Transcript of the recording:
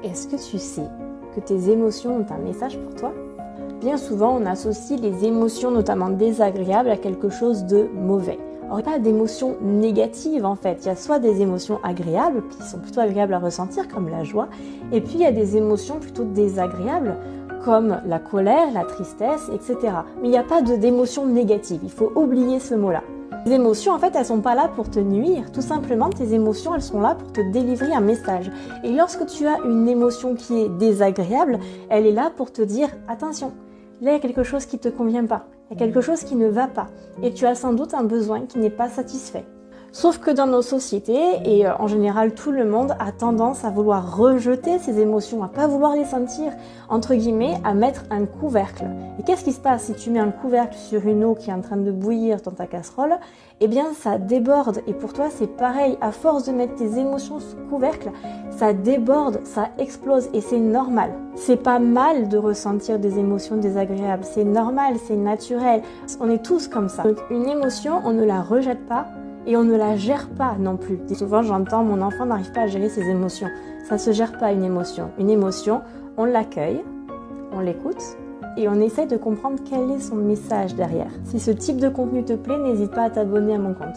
Est-ce que tu sais que tes émotions ont un message pour toi? Bien souvent, on associe les émotions, notamment désagréables, à quelque chose de mauvais. Alors, il n'y a pas d'émotions négatives en fait. Il y a soit des émotions agréables, qui sont plutôt agréables à ressentir, comme la joie, et puis il y a des émotions plutôt désagréables, comme la colère, la tristesse, etc. Mais il n'y a pas d'émotions négatives. Il faut oublier ce mot-là. Les émotions, en fait, elles sont pas là pour te nuire. Tout simplement, tes émotions, elles sont là pour te délivrer un message. Et lorsque tu as une émotion qui est désagréable, elle est là pour te dire « Attention, là, il y a quelque chose qui te convient pas. Il y a quelque chose qui ne va pas. Et tu as sans doute un besoin qui n'est pas satisfait. » Sauf que dans nos sociétés, et en général tout le monde a tendance à vouloir rejeter ces émotions, à pas vouloir les sentir, entre guillemets, à mettre un couvercle. Et qu'est-ce qui se passe si tu mets un couvercle sur une eau qui est en train de bouillir dans ta casserole? Eh bien ça déborde, et pour toi c'est pareil, à force de mettre tes émotions sous couvercle, ça déborde, ça explose, et c'est normal. C'est pas mal de ressentir des émotions désagréables, c'est normal, c'est naturel, on est tous comme ça. Donc une émotion, on ne la rejette pas, et on ne la gère pas non plus. Souvent j'entends mon enfant n'arrive pas à gérer ses émotions. Ça se gère pas une émotion. Une émotion, on l'accueille, on l'écoute et on essaie de comprendre quel est son message derrière. Si ce type de contenu te plaît, n'hésite pas à t'abonner à mon compte.